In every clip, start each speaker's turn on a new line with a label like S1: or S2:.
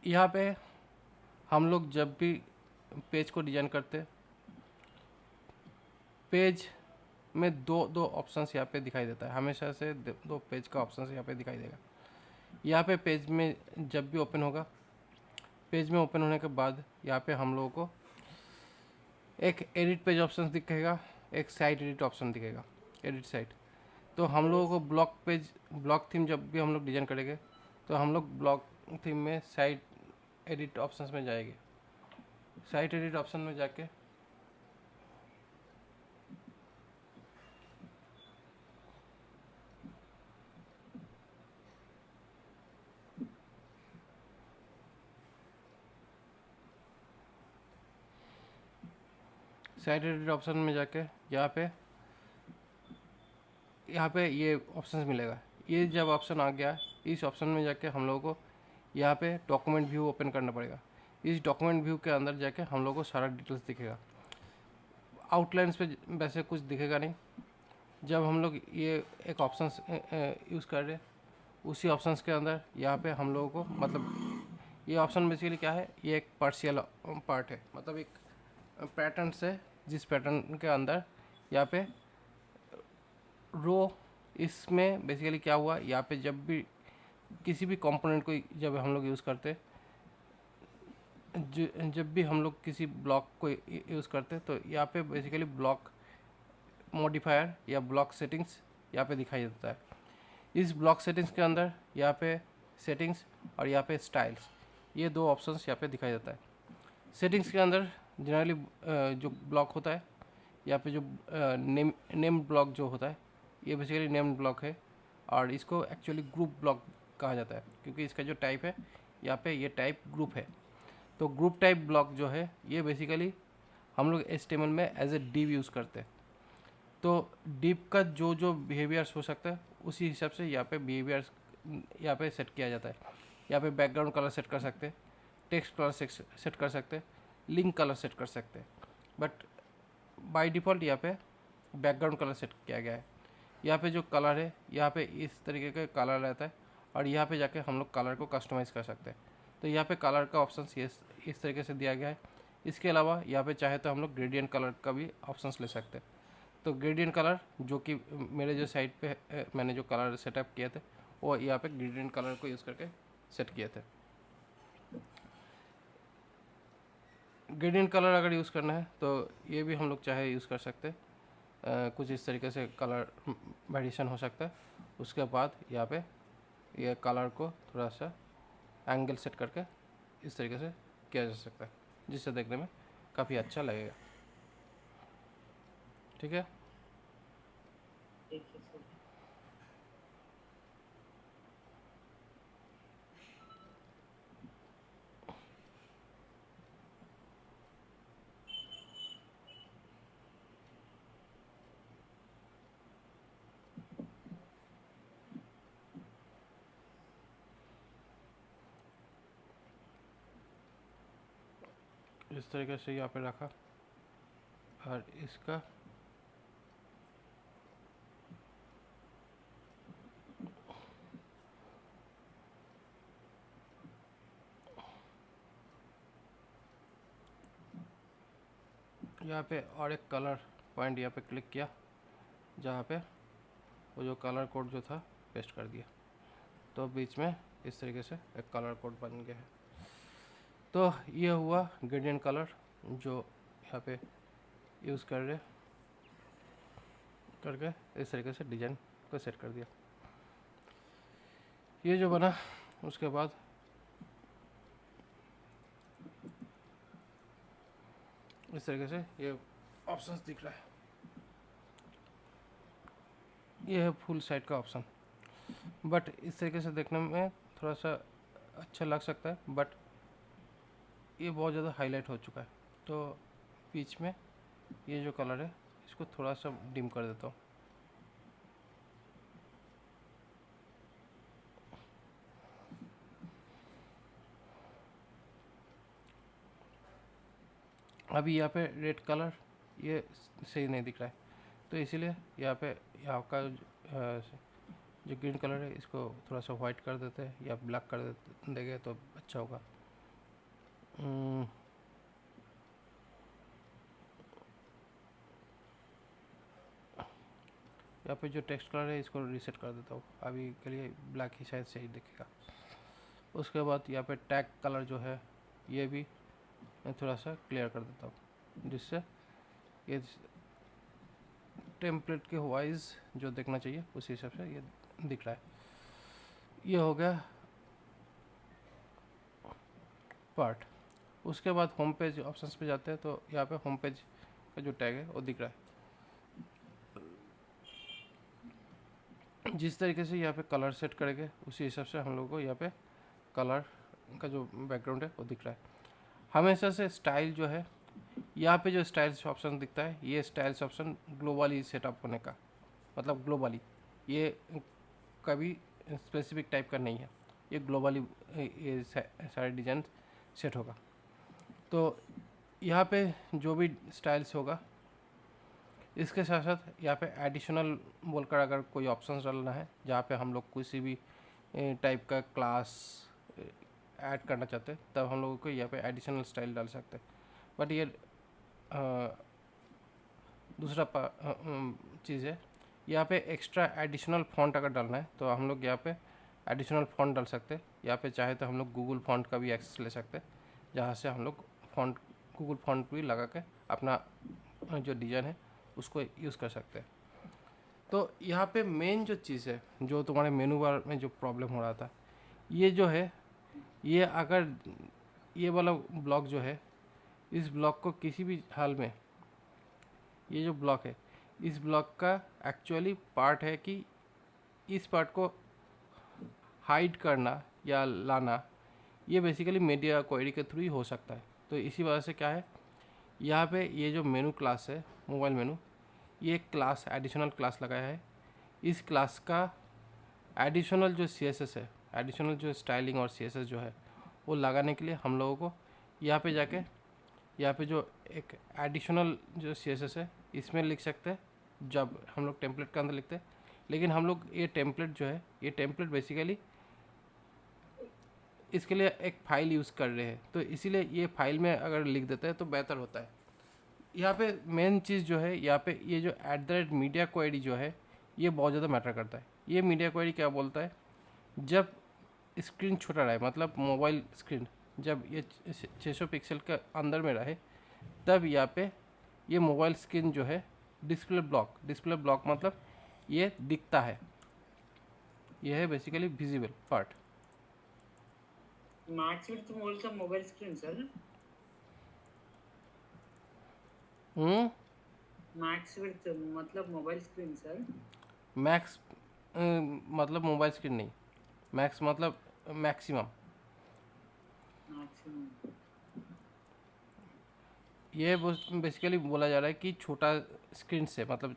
S1: यहाँ पे हम लोग जब भी पेज को डिज़ाइन करते, पेज में दो दो ऑप्शंस यहाँ पे दिखाई देता है, हमेशा से दो पेज का ऑप्शंस यहाँ पे दिखाई देगा। यहाँ पे पेज में जब भी ओपन होगा, पेज में ओपन होने के बाद यहाँ पे हम लोगों को एक एडिट पेज ऑप्शन दिखेगा, एक साइट एडिट ऑप्शन दिखेगा, एडिट साइट। तो हम लोगों को ब्लॉक पेज, ब्लॉक थीम जब भी हम लोग डिज़ाइन करेंगे तो हम लोग ब्लॉक थीम में साइट एडिट ऑप्शंस में जाएंगे। साइट एडिट ऑप्शन में जाके साइट एडिट ऑप्शन में जाके यहाँ पे ये ऑप्शंस मिलेगा। ये जब ऑप्शन आ गया, इस ऑप्शन में जाके हम लोगों को यहाँ पे डॉक्यूमेंट व्यू ओपन करना पड़ेगा। इस डॉक्यूमेंट व्यू के अंदर जाके हम लोगों को सारा डिटेल्स दिखेगा। आउटलाइंस पे वैसे कुछ दिखेगा नहीं। जब हम लोग ये एक ऑप्शन यूज़ कर रहे हैं, उसी ऑप्शंस के अंदर यहाँ पे हम लोगों को, मतलब ये ऑप्शन बेसिकली क्या है, ये एक पार्शियल पार्ट है, मतलब एक पैटर्न से, जिस पैटर्न के अंदर यहाँ पे रो, इसमें बेसिकली क्या हुआ, यहाँ पे जब भी किसी भी कंपोनेंट को जब हम लोग यूज़ करते, जब भी हम लोग किसी ब्लॉक को यूज़ करते तो यहाँ पे बेसिकली ब्लॉक मॉडिफायर या ब्लॉक सेटिंग्स यहाँ पे दिखाई देता है। इस ब्लॉक सेटिंग्स के अंदर यहाँ पे सेटिंग्स और यहाँ पे स्टाइल्स, ये दो ऑप्शंस यहाँ पे दिखाई देता है। सेटिंग्स के अंदर जनरली जो ब्लॉक होता है, यहाँ पे जो नेम ब्लॉक जो होता है, ये बेसिकली नेम ब्लॉक है, और इसको एक्चुअली ग्रुप ब्लॉक कहा जाता है, क्योंकि इसका जो टाइप है यहाँ पे, ये टाइप ग्रुप है। तो ग्रुप टाइप ब्लॉक जो है, ये बेसिकली हम लोग HTML में एज ए डिव यूज़ करते हैं। तो डिव का जो जो बिहेवियर्स हो सकता है, उसी हिसाब से यहाँ पे बिहेवियर्स यहाँ पे सेट किया जाता है। यहाँ पे बैकग्राउंड कलर सेट कर सकते हैं, टेक्स्ट कलर सेट कर सकते हैं, लिंक कलर सेट कर सकते हैं, बट बाय डिफ़ॉल्ट यहाँ पे बैकग्राउंड कलर सेट किया गया है। यहाँ पे जो कलर है, यहाँ पे इस तरीके का कलर रहता है, और यहाँ पे जाके हम लोग कलर को कस्टमाइज़ कर सकते हैं। तो यहाँ पे कलर का ऑप्शन इस तरीके से दिया गया है। इसके अलावा यहाँ पे चाहे तो हम लोग ग्रेडियंट कलर का भी ऑप्शंस ले सकते हैं। तो ग्रेडियंट कलर, जो कि मेरे जो साइट पे मैंने जो कलर सेटअप किए थे, वो यहाँ पे ग्रेडियंट कलर को यूज़ करके सेट किए थे। ग्रेडियंट कलर अगर यूज़ करना है तो ये भी हम लोग चाहे यूज़ कर सकते हैं। कुछ इस तरीके से कलर वेरिएशन हो सकता है। उसके बाद यहाँ पे ये कलर को थोड़ा सा एंगल सेट करके इस तरीके से किया जा सकता है, जिससे देखने में काफ़ी अच्छा लगेगा। ठीक है।
S2: ठीक है सर।
S1: इस तरीके से यहाँ पे रखा, और इसका यहाँ पे और एक कलर पॉइंट यहाँ पे क्लिक किया, जहाँ पे वो जो कलर कोड जो था पेस्ट कर दिया, तो बीच में इस तरीके से एक कलर कोड बन गया है। तो ये हुआ ग्रेडियंट कलर, जो यहाँ पे यूज़ कर रहे करके इस तरीके से डिज़ाइन को सेट कर दिया। ये जो बना, उसके बाद इस तरीके से ये ऑप्शंस दिख रहा है। ये है फुल साइड का ऑप्शन, बट इस तरीके से देखने में थोड़ा सा अच्छा लग सकता है, बट ये बहुत ज़्यादा हाईलाइट हो चुका है। तो बीच में ये जो कलर है, इसको थोड़ा सा डिम कर देता हूँ। अभी यहाँ पे रेड कलर ये सही नहीं दिख रहा है, तो इसीलिए यहाँ पे यहाँ का जो ग्रीन कलर है, इसको थोड़ा सा वाइट कर देते हैं या ब्लैक कर देंगे तो अच्छा होगा। हम्म, यहाँ पे जो टेक्स्ट कलर है इसको रीसेट कर देता हूँ, अभी के लिए ब्लैक ही शायद सही दिखेगा। उसके बाद यहाँ पे टैग कलर जो है ये भी मैं थोड़ा सा क्लियर कर देता हूँ, जिससे ये टेम्पलेट के वाइज जो देखना चाहिए उसी हिसाब से ये दिख रहा है। ये हो गया पार्ट। उसके बाद होम पेज ऑप्शंस पे जाते हैं, तो यहाँ पे होम पेज का जो टैग है वो दिख रहा है। जिस तरीके से यहाँ पे कलर सेट करेंगे उसी हिसाब से हम लोग को यहाँ पे कलर का जो बैकग्राउंड है वो दिख रहा है। हमेशा से स्टाइल जो है, यहाँ पे जो स्टाइल्स ऑप्शन दिखता है, ये स्टाइल्स ऑप्शन ग्लोबली सेटअप होने का मतलब ग्लोबली, ये कभी स्पेसिफिक टाइप का नहीं है, ये ग्लोबली ये सारे डिजाइन सेट होगा। तो यहाँ पे जो भी स्टाइल्स होगा, इसके साथ साथ यहाँ पे एडिशनल बोलकर अगर कोई ऑप्शंस डालना है जहाँ पे हम लोग किसी भी टाइप का क्लास ऐड करना चाहते हैं, तब हम लोगों को यहाँ पे एडिशनल स्टाइल डाल सकते हैं। बट ये दूसरा चीज़ है, यहाँ पे एक्स्ट्रा एडिशनल फॉन्ट अगर डालना है तो हम लोग यहाँ पे एडिशनल फॉन्ट डाल सकते हैं। यहाँ पे चाहे तो हम लोग गूगल फॉन्ट का भी एक्सेस ले सकते हैं, जहाँ से हम लोग फॉन्ट गूगल फॉन्ट भी लगा के अपना जो डिज़ाइन है उसको यूज़ कर सकते हैं। तो यहाँ पे मेन जो चीज़ है, जो तुम्हारे मेनू बार में जो प्रॉब्लम हो रहा था, ये जो है, ये अगर ये वाला ब्लॉक जो है, इस ब्लॉक को किसी भी हाल में, ये जो ब्लॉक है इस ब्लॉक का एक्चुअली पार्ट है कि इस पार्ट को हाइड करना या लाना, ये बेसिकली मीडिया क्वेरी के थ्रू ही हो सकता है। तो इसी वजह से क्या है, यहाँ पे ये जो मेनू क्लास है मोबाइल मेनू, ये एक क्लास एडिशनल क्लास लगाया है। इस क्लास का एडिशनल जो CSS है, एडिशनल जो स्टाइलिंग और CSS जो है वो लगाने के लिए हम लोगों को यहाँ पे जाके यहाँ पे जो एक एडिशनल जो CSS है इसमें लिख सकते हैं, जब हम लोग टेम्पलेट के अंदर लिखते हैं। लेकिन हम लोग ये टेम्पलेट जो है, ये टेम्पलेट बेसिकली इसके लिए एक फ़ाइल यूज़ कर रहे हैं, तो इसीलिए ये फाइल में अगर लिख देते हैं तो बेहतर होता है। यहाँ पे मेन चीज़ जो है, यहाँ पे ये जो मीडिया क्वेरी जो है ये बहुत ज़्यादा मैटर करता है। ये मीडिया क्वेरी क्या बोलता है, जब स्क्रीन छोटा रहे, मतलब मोबाइल स्क्रीन जब ये 600 पिक्सल के अंदर में रहे, तब यहाँ पे ये मोबाइल स्क्रीन जो है डिस्प्ले ब्लॉक मतलब ये दिखता है, ये है basically visible part.
S2: Max width बोलता mobile screen sir, max width मतलब मोबाइल स्क्रीन सर।
S1: मैक्स मतलब मोबाइल स्क्रीन नहीं, मैक्स मतलब मैक्सिमम।
S2: मैक्सिमम।
S1: ये बेसिकली बोला जा रहा है कि छोटा स्क्रीन से, मतलब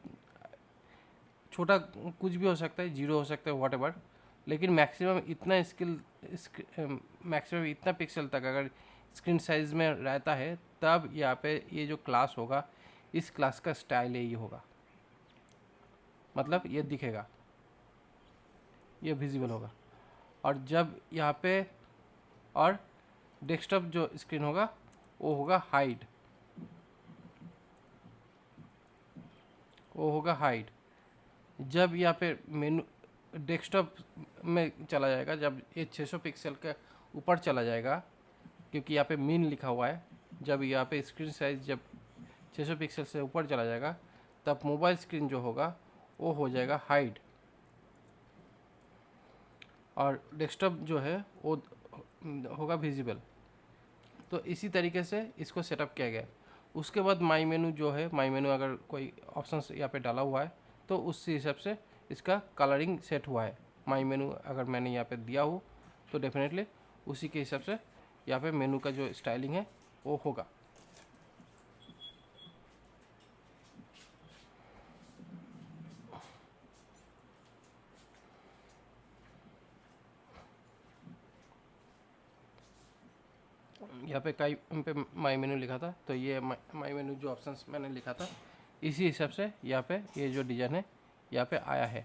S1: छोटा कुछ भी हो सकता है, जीरो हो सकता है, वॉट एवर, लेकिन मैक्सिमम इतना मैक्सिमम इतना पिक्सल तक अगर स्क्रीन साइज में रहता है, तब यहाँ पे ये जो क्लास होगा, इस क्लास का स्टाइल यही होगा, मतलब ये दिखेगा, ये विजिबल होगा। और जब यहाँ पे और डेस्कटॉप जो स्क्रीन होगा वो होगा हाइड, वो होगा हाइड। जब यहाँ पे मेनू डेस्कटॉप में चला जाएगा, जब ये 600 पिक्सल के ऊपर चला जाएगा, क्योंकि यहाँ पे मीन लिखा हुआ है, जब यहाँ पे स्क्रीन साइज जब 600 पिक्सल से ऊपर चला जाएगा, तब मोबाइल स्क्रीन जो होगा वो हो जाएगा हाइड, और डेस्कटॉप जो है वो होगा विजिबल। तो इसी तरीके से इसको सेटअप किया गया है। उसके बाद माई मेनू जो है, माई मेनू अगर कोई ऑप्शन यहाँ पे डाला हुआ है तो उस हिसाब से इसका कलरिंग सेट हुआ है। माई मेनू अगर मैंने यहाँ पे दिया हो तो डेफिनेटली उसी के हिसाब से यहाँ पे मेनू का जो स्टाइलिंग है वो होगा। यहाँ पे कई पे माई मेनू लिखा था, तो ये माई मेनू जो ऑप्शंस मैंने लिखा था इसी हिसाब से यहाँ पे ये जो डिज़ाइन है यहाँ पे आया है।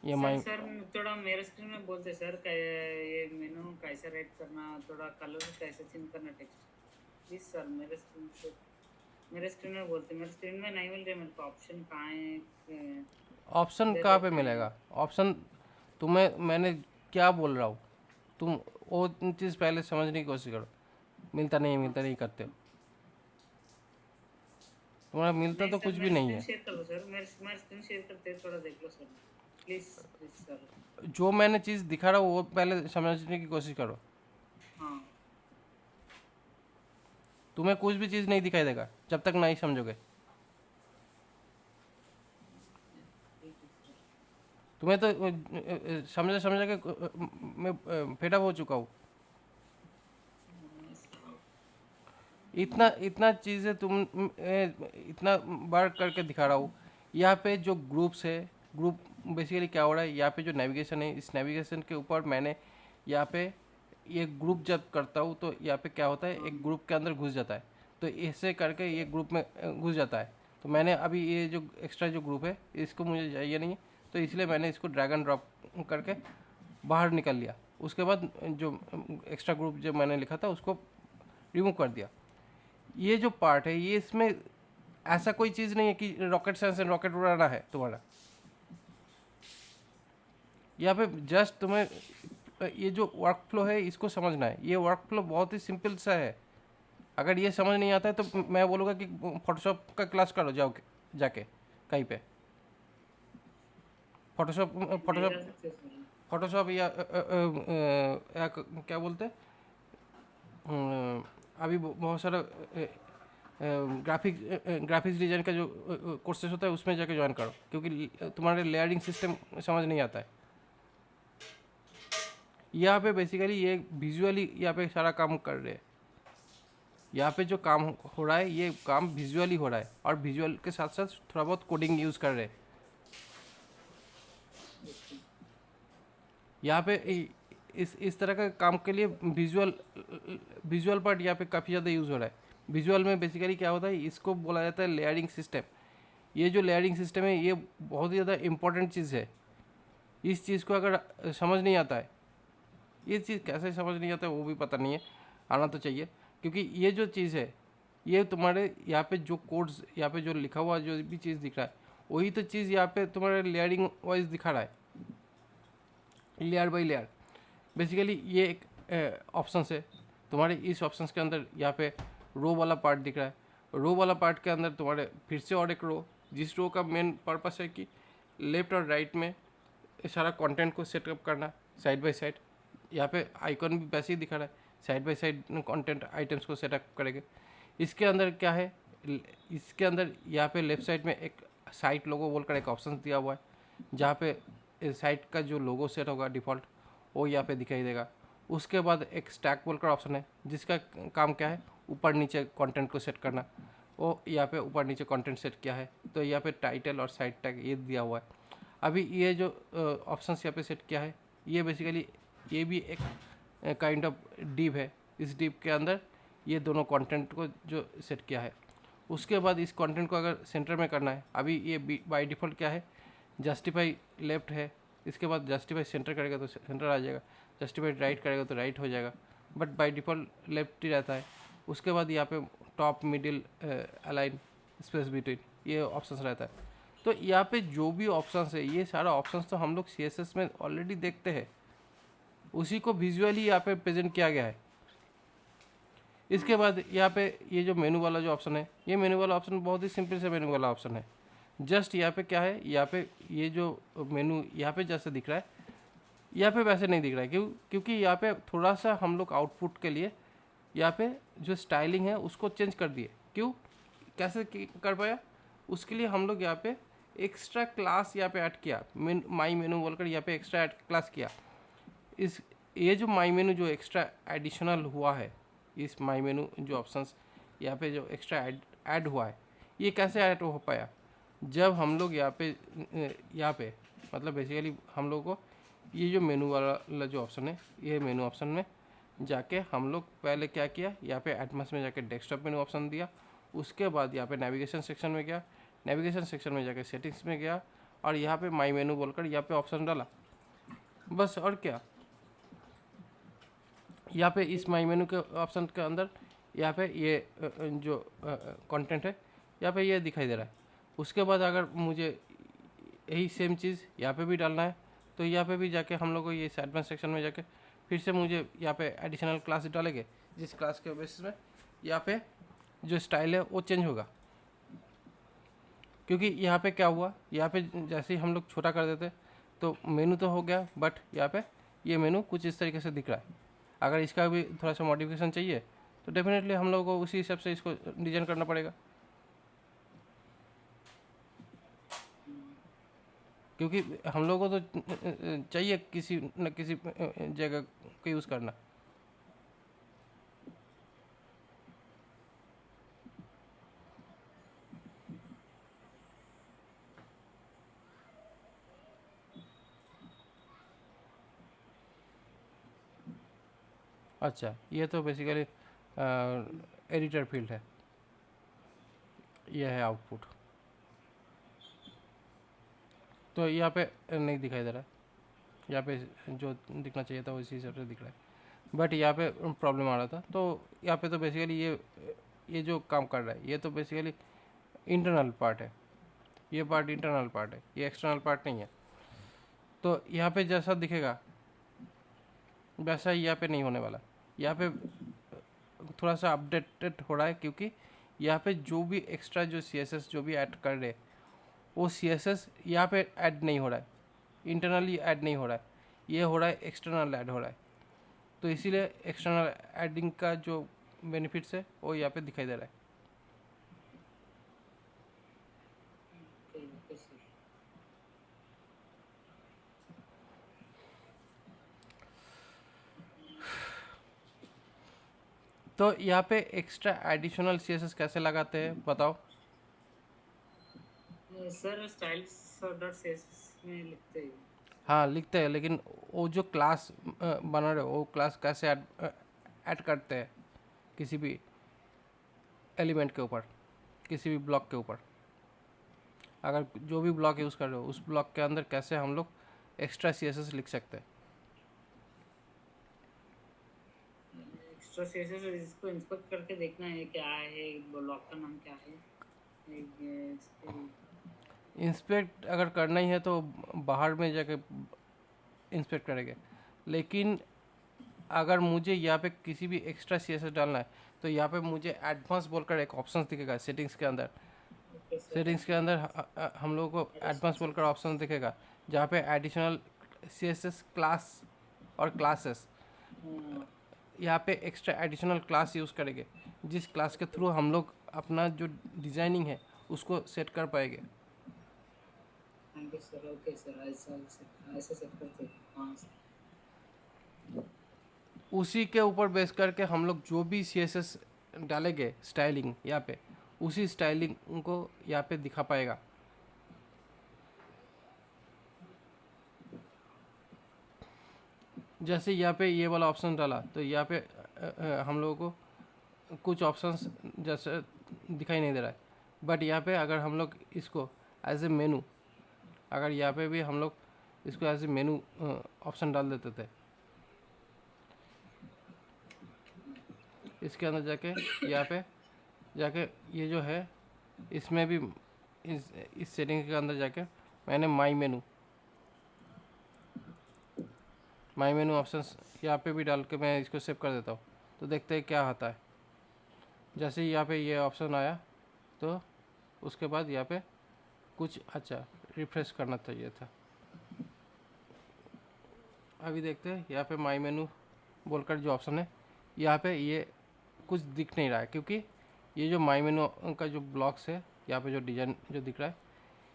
S1: ये
S2: सर
S1: माई
S2: सर थोड़ा मेरे स्क्रीन में बोलते सर ये मेनू कैसे रेड करना, थोड़ा कलर कैसे चेंज करना टेक्स्ट, प्लीज सर मेरे स्क्रीन में बोलते, मेरे स्क्रीन में नहीं मिल रहे मेरे को ऑप्शन कहाँ है,
S1: ऑप्शन
S2: इधर
S1: कहाँ पे
S2: देखते हैं।
S1: मिलेगा? ऑप्शन तुम्हें मैंने क्या बोल रहा हूँ, तुम वो चीज़ पहले समझने की कोशिश करो।
S2: हाँ
S1: मिलता नहीं
S2: सर।
S1: करते हो, तुम्हारा मिलता
S2: नहीं
S1: तो
S2: सर
S1: कुछ भी
S2: मेरे
S1: नहीं
S2: स्क्रीन
S1: है।
S2: शेयर करो सर, मेरे स्क्रीन शेयर करते हैं, थोड़ा देख लो सर, प्लीज प्लीज सर।
S1: जो मैंने चीज़ दिखा रहा हूँ वो पहले समझने की कोशिश करो।
S2: हाँ
S1: तुम्हें कुछ भी चीज़ नहीं दिखाई देगा जब तक नहीं समझोगे।
S2: ठीक है सर।
S1: तुम्हें तो समझा समझा के मैं फेड अप हो चुका हूँ।
S2: सर,
S1: इतना इतना चीज़ें इतना बार करके दिखा रहा हूँ। यहाँ पे जो ग्रुप्स है, ग्रुप बेसिकली क्या हो रहा है, यहाँ पे जो नेविगेशन है, इस नेविगेशन के ऊपर मैंने यहाँ पे ये ग्रुप जब करता हूँ तो यहाँ पे क्या होता है,
S2: हाँ
S1: एक ग्रुप के अंदर घुस जाता है। तो ऐसे करके ये ग्रुप में घुस जाता है। तो मैंने अभी ये जो एक्स्ट्रा जो ग्रुप है इसको मुझे चाहिए नहीं है, तो इसलिए मैंने इसको ड्रैग एंड ड्रॉप करके बाहर निकल लिया। उसके बाद जो एक्स्ट्रा ग्रुप जो मैंने लिखा था उसको रिमूव कर दिया। ये जो पार्ट है ये इसमें ऐसा कोई चीज़ नहीं है कि रॉकेट साइंस एंड रॉकेट उड़ाना है तुम्हारा। यहाँ पे जस्ट तुम्हें ये जो वर्क फ्लो है इसको समझना है। ये वर्क फ्लो बहुत ही सिंपल सा है। अगर ये समझ नहीं आता है तो मैं बोलूँगा कि फोटोशॉप का क्लास करो जाओ जाके कहीं पे। फोटोशॉप
S2: नहीं
S1: फोटोशॉप
S2: जा सकते सर।
S1: फोटोशॉप या क्या बोलते हैं, अभी बहुत सारा ग्राफिक्स डिज़ाइन का जो कोर्सेस होता है उसमें जाके ज्वाइन करो, क्योंकि तुम्हारे लेयरिंग सिस्टम समझ नहीं आता है। यहाँ पे बेसिकली ये विजुअली यहाँ पे सारा काम कर रहे हैं। यहाँ पे जो काम हो रहा है ये काम विजुअली हो रहा है, और विजुअल के साथ साथ थोड़ा बहुत कोडिंग यूज़ कर रहे हैं। यहाँ पे इस तरह का काम के लिए विजुअल पार्ट यहाँ पे काफ़ी ज़्यादा यूज़ हो रहा है। विजुअल में बेसिकली क्या होता है, इसको बोला जाता है लेयरिंग सिस्टम। ये जो लेयरिंग सिस्टम है ये बहुत ही ज़्यादा इम्पोर्टेंट चीज़ है। इस चीज़ को अगर समझ नहीं आता है, ये चीज़ कैसे समझ नहीं आता है वो भी पता नहीं है, आना तो चाहिए। क्योंकि ये जो चीज़ है ये तुम्हारे यहाँ पे जो कोड्स यहाँ पे जो लिखा हुआ जो भी चीज़ दिख रहा है वही तो चीज़ यहाँ पे तुम्हारे लेयरिंग वाइज दिखा रहा है, लेयर बाई लेयर। बेसिकली ये एक ऑप्शंस है तुम्हारे। इस ऑप्शंस के अंदर यहाँ पे रो वाला पार्ट दिख रहा है। रो वाला पार्ट के अंदर तुम्हारे फिर से और एक रो, जिस रो का मेन पर्पस है कि लेफ्ट और राइट में सारा कंटेंट को सेटअप करना साइड बाय साइड। यहाँ पे आइकॉन भी वैसे ही दिखा रहा है, side by side content items को सेटअप करेंगे। इसके अंदर क्या है, इसके अंदर यहाँ पे लेफ्ट साइड में एक साइट लोगो बोलकर एक ऑप्शन दिया हुआ है, जहाँ पे साइट का जो लोगो सेट होगा डिफ़ॉल्ट वो यहाँ पे दिखाई देगा। उसके बाद एक स्टैक बोलकर ऑप्शन है जिसका काम क्या है, ऊपर नीचे कंटेंट को सेट करना। वो यहाँ पे ऊपर नीचे कंटेंट सेट किया है, तो यहाँ पे टाइटल और साइड टैग ये दिया हुआ है। अभी ये जो ऑप्शंस यहाँ पे सेट किया है ये बेसिकली ये भी एक काइंड ऑफ डिव है। इस डिव के अंदर ये दोनों कंटेंट को जो सेट किया है। उसके बाद इस कंटेंट को अगर सेंटर में करना है, अभी ये बाय डिफ़ॉल्ट क्या है, जस्टिफाई लेफ्ट है। इसके बाद जस्टिफाई सेंटर करेगा तो सेंटर आ जाएगा, जस्टिफाई राइट करेगा तो राइट हो जाएगा, बट बाय डिफ़ॉल्ट लेफ्ट ही रहता है। उसके बाद यहाँ पे top middle align space between ये ऑप्शंस रहता है। तो यहाँ पे जो भी ऑप्शंस है ये सारा ऑप्शंस तो हम लोग CSS में ऑलरेडी देखते हैं, उसी को विजुअली यहाँ पे प्रेजेंट किया गया है। इसके बाद यहाँ पे ये जो मेनू वाला जो ऑप्शन है, ये मेनू वाला ऑप्शन बहुत ही सिंपल से मेनू वाला ऑप्शन है। जस्ट यहाँ पे क्या है, यहाँ पे ये जो मेनू यहाँ पे जैसे दिख रहा है यहाँ पे वैसे नहीं दिख रहा है। क्योंकि यहाँ पे थोड़ा सा हम लोग आउटपुट के लिए यहाँ पे जो स्टाइलिंग है उसको चेंज कर दिए। क्यों, कैसे कर पाया, उसके लिए हम लोग यहाँ पे एक्स्ट्रा क्लास यहाँ पे ऐड किया, माई मेनू बोलकर यहाँ पे एक्स्ट्रा ऐड क्लास किया। इस ये जो माई मेनू जो एक्स्ट्रा एडिशनल हुआ है, इस माई मेनू जो ऑप्शंस यहाँ पे जो एक्स्ट्रा ऐड हुआ है, ये कैसे ऐड हो पाया, जब हम लोग यहाँ पे मतलब बेसिकली हम लोग को ये जो मेनू वाला जो ऑप्शन है, ये मेनू ऑप्शन में जाके हम लोग पहले क्या किया, यहाँ पे एटमॉस में जाके डेस्कटॉप मेनू ऑप्शन दिया। उसके बाद यहाँ पे नेविगेशन सेक्शन में गया, नेविगेशन सेक्शन में जाके सेटिंग्स में गया, और यहाँ पे माई मेनू बोलकर यहाँ पे ऑप्शन डाला, बस। और क्या, यहाँ पे इस माई मेनू के ऑप्शन के अंदर यहाँ पे ये जो कंटेंट है यहाँ पे ये दिखाई दे रहा है। उसके बाद अगर मुझे यही सेम चीज़ यहाँ पे भी डालना है तो यहाँ पे भी जाके हम लोग को ये एडवांस सेक्शन में जाके फिर से मुझे यहाँ पे एडिशनल क्लास डालेंगे, जिस क्लास के बेसिस में यहाँ पे जो स्टाइल है वो चेंज होगा। क्योंकि यहाँ पे क्या हुआ, यहाँ पे जैसे ही हम लोग छोटा कर देते तो मेनू तो हो गया, बट यहाँ पे ये मेनू कुछ इस तरीके से दिख रहा है। अगर इसका भी थोड़ा सा मॉडिफिकेशन चाहिए तो डेफिनेटली हम लोगों को उसी हिसाब से इसको डिजाइन करना पड़ेगा, क्योंकि हम लोगों को तो चाहिए किसी न किसी जगह को यूज़ करना। अच्छा, ये तो बेसिकली एडिटर फील्ड है, ये है आउटपुट। तो यहाँ पे नहीं दिखाई दे रहा है, यहाँ पे जो दिखना चाहिए था उसी हिसाब से दिख रहा है, बट यहाँ पे प्रॉब्लम आ रहा था। तो यहाँ पे तो बेसिकली ये जो काम कर रहा है ये तो बेसिकली इंटरनल पार्ट है, ये पार्ट इंटरनल पार्ट है, ये एक्सटर्नल पार्ट नहीं है। तो यहाँ पे जैसा दिखेगा वैसा ही यहाँ पे नहीं होने वाला। यहाँ पे थोड़ा सा अपडेटेड हो रहा है, क्योंकि यहाँ पे जो भी एक्स्ट्रा जो CSS जो भी ऐड कर रहे हैं वो CSS यहाँ पे ऐड नहीं हो रहा है, इंटरनली ऐड नहीं हो रहा है, ये हो रहा है एक्सटर्नल ऐड हो रहा है। तो इसीलिए एक्सटर्नल ऐडिंग का जो बेनिफिट्स है वो यहाँ पे दिखाई दे रहा है।
S2: Okay sir.
S1: तो यहाँ पे एक्स्ट्रा एडिशनल CSS कैसे लगाते हैं बताओ?
S2: सर स्टाइल्स डॉट सीएसएस में लिखते हैं।
S1: हाँ लिखते हैं, लेकिन वो जो क्लास बना रहे हो वो क्लास कैसे ऐड करते हैं किसी भी एलिमेंट के ऊपर, किसी भी ब्लॉक के ऊपर। अगर जो भी ब्लॉक यूज़ कर रहे हो उस ब्लॉक के अंदर कैसे हम लोग एक्स्ट्रा CSS लिख सकते हैं।
S2: एक्स्ट्रा सीएसएस इसको इंस्पेक्ट करके देखना है क्या है, ब्लॉक का नाम क्या है,
S1: इंस्पेक्ट अगर करना ही है तो बाहर में जाके इंस्पेक्ट करेंगे, लेकिन अगर मुझे यहाँ पे किसी भी एक्स्ट्रा CSS डालना है तो यहाँ पे मुझे एडवांस बोलकर एक ऑप्शन दिखेगा सेटिंग्स के अंदर।
S2: Okay sir.
S1: सेटिंग्स के अंदर हम लोगों को एडवांस बोलकर ऑप्शन दिखेगा, जहाँ पे एडिशनल CSS क्लास और क्लासेस, यहाँ पे एक्स्ट्रा एडिशनल क्लास यूज़ करेंगे, जिस क्लास के थ्रू हम लोग अपना जो डिज़ाइनिंग है उसको सेट कर पाएंगे।
S2: Thank you sir. Okay sir, ऐसा सेट करते हैं। हाँ सर।
S1: उसी के ऊपर बेस करके हम लोग जो भी CSS डालेंगे स्टाइलिंग यहाँ पे, उसी स्टाइलिंग को यहाँ पे दिखा पाएगा। जैसे यहाँ पे ये वाला ऑप्शन डाला तो यहाँ पे हम लोगों को कुछ ऑप्शंस जैसे दिखाई नहीं दे रहा है, बट यहाँ पे अगर हम लोग इसको एज ए मेनू, अगर यहाँ पे भी हम लोग इसको एज ए मेनू ऑप्शन डाल देते थे, इसके अंदर जाके यहाँ पे जाके ये जो है इसमें भी इस सेटिंग के अंदर जाके मैंने माई मेनू ऑप्शंस यहाँ पे भी डाल के मैं इसको सेव कर देता हूँ, तो देखते हैं क्या आता है। जैसे ही यहाँ पे ये ऑप्शन आया तो उसके बाद यहाँ पे कुछ अच्छा रिफ्रेश करना चाहिए था। अभी देखते हैं यहाँ पे माई मेनू बोलकर जो ऑप्शन है यहाँ पे ये कुछ दिख नहीं रहा है, क्योंकि ये जो माई मेनू का जो ब्लॉक्स है यहाँ पे जो डिज़ाइन जो दिख रहा है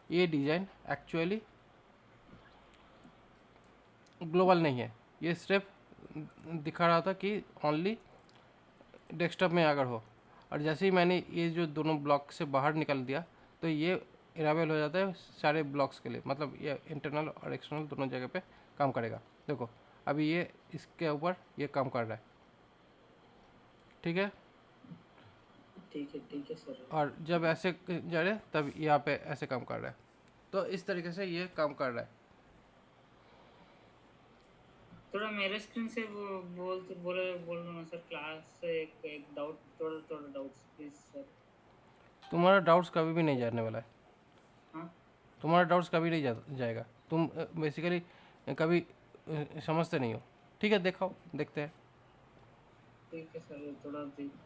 S1: ये डिज़ाइन एक्चुअली ग्लोबल नहीं है, ये सिर्फ दिखा रहा था कि ओनली डेस्कटॉप में अगर हो, और जैसे ही मैंने ये जो दोनों ब्लॉक से बाहर निकाल दिया तो ये इनेबल हो जाता है सारे ब्लॉक्स के लिए, मतलब ये इंटरनल और एक्सटर्नल दोनों जगह पे काम करेगा। देखो अभी ये इसके ऊपर ये काम कर रहा है, ठीक है।
S2: ठीक है सर।
S1: और जब ऐसे जा रहे तब यहाँ पे ऐसे काम कर रहा है। तो इस तरीके से ये काम कर रहा है।
S2: थोड़ा मेरे स्क्रीन से वो बोल रहा हूँ सर, क्लास से एक डाउट, थोड़ा डाउट्स प्लीज सर।
S1: तुम्हारा डाउट्स कभी भी नहीं जाने वाला है,
S2: हाँ
S1: तुम्हारा डाउट्स कभी नहीं जाएगा। तुम बेसिकली कभी समझते नहीं हो। ठीक है, देखो देखते हैं।
S2: ठीक है सर, थोड़ा